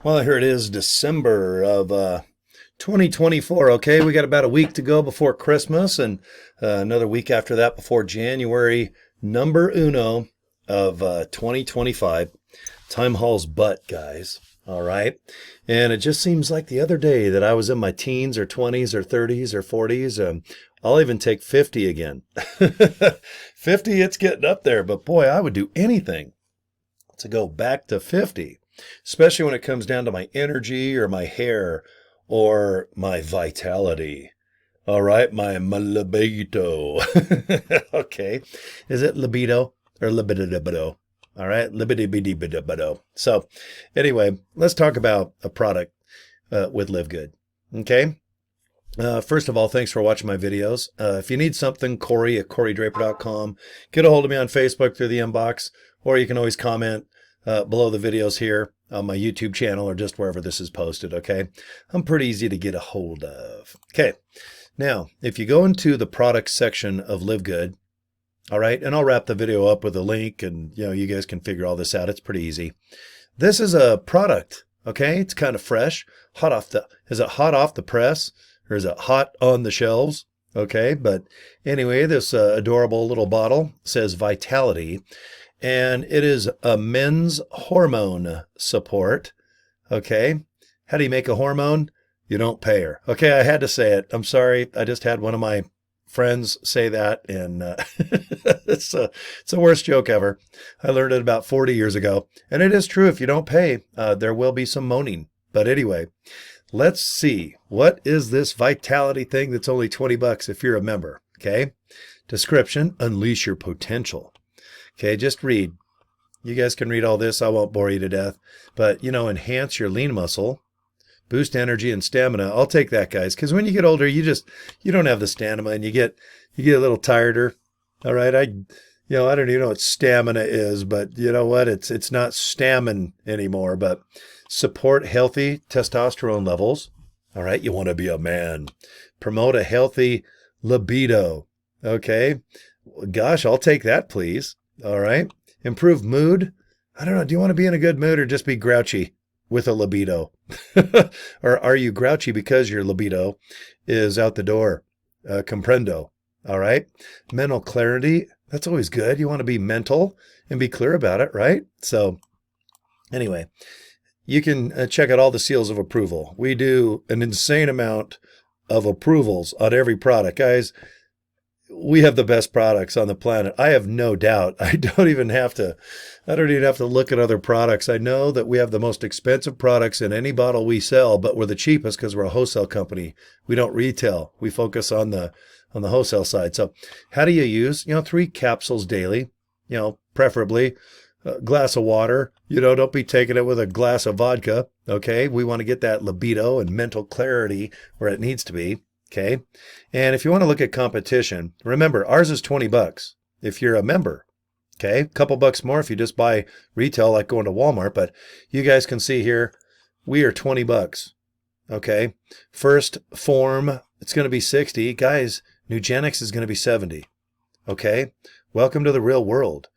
Well, here it is, December of 2024. Okay, we got about a week to go before Christmas and another week after that before January number uno of 2025. Time hauls butt, guys. All right. And it just seems like the other day that I was in my teens or 20s or 30s or 40s. I'll even take 50 again. 50, it's getting up there. But boy, I would do anything to go back to 50, especially when it comes down to my energy or my hair or my vitality. All right, my libido. Okay. Is it libido or libido? All right, libido. So, anyway, let's talk about a product with LiveGood. Okay. First of all, thanks for watching my videos. If you need something, Cory at CoryDraper.com. Get a hold of me on Facebook through the inbox, or you can always comment below the videos here on my YouTube channel or just wherever this is posted, okay? I'm pretty easy to get a hold of. Okay, now, if you go into the products section of LiveGood, all right, and I'll wrap the video up with a link and, you guys can figure all this out. It's pretty easy. This is a product, okay? It's kind of fresh, is it hot off the press? Or is it hot on the shelves? Okay, but anyway, this adorable little bottle says Vitality, and it is a men's hormone support. Okay, how do you make a hormone? You don't pay her. Okay, I had to say it. I'm sorry. I just had one of my friends say that, and it's the worst joke ever. I learned it about 40 years ago, and it is true. If you don't pay, there will be some moaning. But anyway, let's see. What is this Vitality thing that's only 20 bucks if you're a member? Okay. Description, unleash your potential. Okay, just read. You guys can read all this. I won't bore you to death. But, enhance your lean muscle, boost energy and stamina. I'll take that, guys, because when you get older, you don't have the stamina and you get a little tireder. All right. I don't even know what stamina is, but you know what? It's not stamina anymore, but support healthy testosterone levels. All right. You want to be a man. Promote a healthy libido. Okay. Gosh, I'll take that, please. All right. Improve mood. I don't know. Do you want to be in a good mood or just be grouchy with a libido? Or are you grouchy because your libido is out the door? Comprendo. All right. Mental clarity. That's always good. You want to be mental and be clear about it, right? So anyway, you can check out all the seals of approval. We do an insane amount of approvals on every product. Guys, we have the best products on the planet. I have no doubt. I don't even have to look at other products. I know that we have the most expensive products in any bottle we sell, but we're the cheapest because we're a wholesale company. We don't retail. We focus on the wholesale side. So how do you use, 3 capsules daily, preferably a glass of water. Don't be taking it with a glass of vodka. Okay. We want to get that libido and mental clarity where it needs to be. Okay. And if you want to look at competition, remember ours is 20 bucks if you're a member. Okay. A couple bucks more if you just buy retail, like going to Walmart, but you guys can see here, we are 20 bucks. Okay. First form, it's going to be 60. Guys, Nugenics is going to be 70. Okay. Welcome to the real world.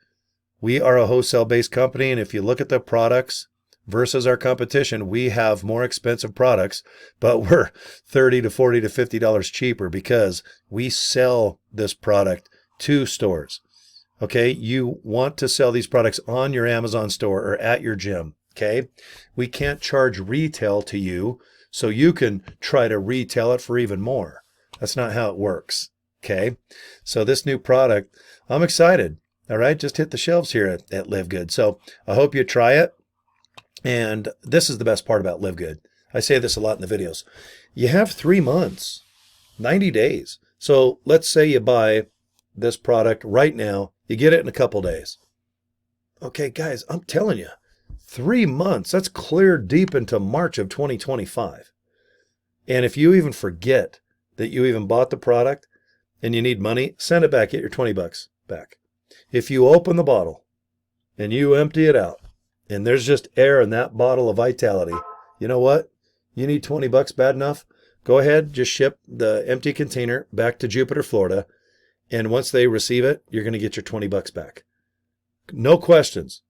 We are a wholesale-based company, and if you look at the products versus our competition, we have more expensive products, but we're $30 to $40 to $50 cheaper because we sell this product to stores. Okay, you want to sell these products on your Amazon store or at your gym. Okay, we can't charge retail to you, so you can try to retail it for even more. That's not how it works. Okay, so this new product, I'm excited. All right, just hit the shelves here at LiveGood. So I hope you try it. And this is the best part about LiveGood. I say this a lot in the videos. You have 3 months, 90 days. So let's say you buy this product right now. You get it in a couple days. Okay, guys, I'm telling you, 3 months, that's clear deep into March of 2025. And if you even forget that you even bought the product and you need money, send it back, get your 20 bucks back. If you open the bottle and you empty it out and there's just air in that bottle of Vitality, you know what? You need 20 bucks bad enough? Go ahead, just ship the empty container back to Jupiter, Florida. And once they receive it, you're going to get your 20 bucks back. No questions.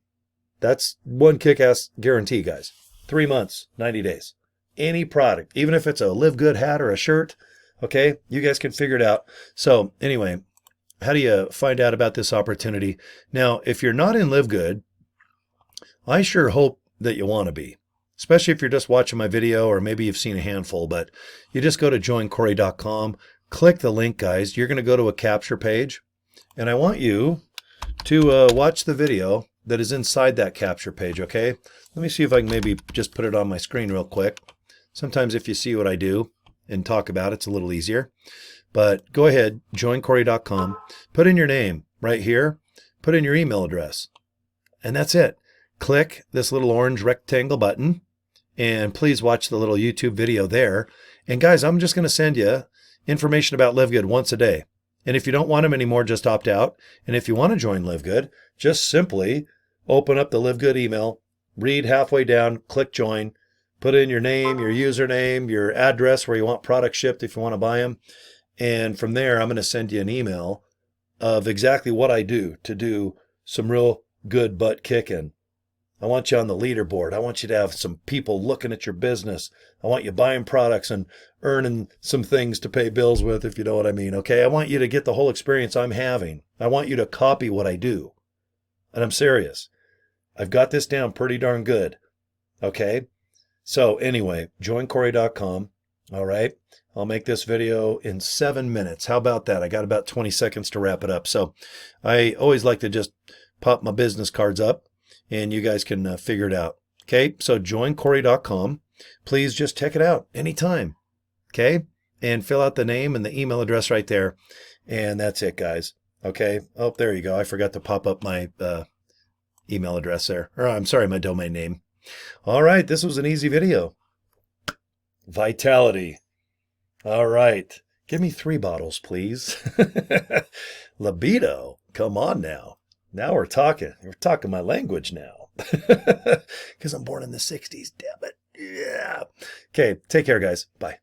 That's one kick-ass guarantee, guys. 3 months, 90 days. Any product, even if it's a Live Good hat or a shirt, okay, you guys can figure it out. So anyway, how do you find out about this opportunity? Now, if you're not in Live Good, I sure hope that you want to be, especially if you're just watching my video, or maybe you've seen a handful, but you just go to joincory.com, click the link, guys. You're going to go to a capture page, and I want you to watch the video that is inside that capture page, okay? Let me see if I can maybe just put it on my screen real quick. Sometimes if you see what I do and talk about it, it's a little easier. But go ahead, joincory.com, put in your name right here, put in your email address, and that's it. Click this little orange rectangle button, and please watch the little YouTube video there. And guys, I'm just going to send you information about Live Good once a day. And if you don't want them anymore, just opt out. And if you want to join Live Good, just simply open up the Live Good email, read halfway down, click join, put in your name, your username, your address where you want products shipped if you want to buy them. And from there, I'm going to send you an email of exactly what I do to do some real good butt kicking. I want you on the leaderboard. I want you to have some people looking at your business. I want you buying products and earning some things to pay bills with, if you know what I mean, okay? I want you to get the whole experience I'm having. I want you to copy what I do. And I'm serious. I've got this down pretty darn good, okay? So anyway, joincory.com, all right? I'll make this video in 7 minutes. How about that? I got about 20 seconds to wrap it up. So I always like to just pop my business cards up, and you guys can figure it out. Okay, so joincory.com. Please just check it out anytime. Okay, and fill out the name and the email address right there. And that's it, guys. Okay, oh, there you go. I forgot to pop up my email address there. Or I'm sorry, my domain name. All right, this was an easy video. Vitality. All right, give me 3 bottles, please. Libido. Come on now. Now we're talking. We're talking my language now. Because I'm born in the 60s, damn it. Yeah. Okay, take care, guys. Bye.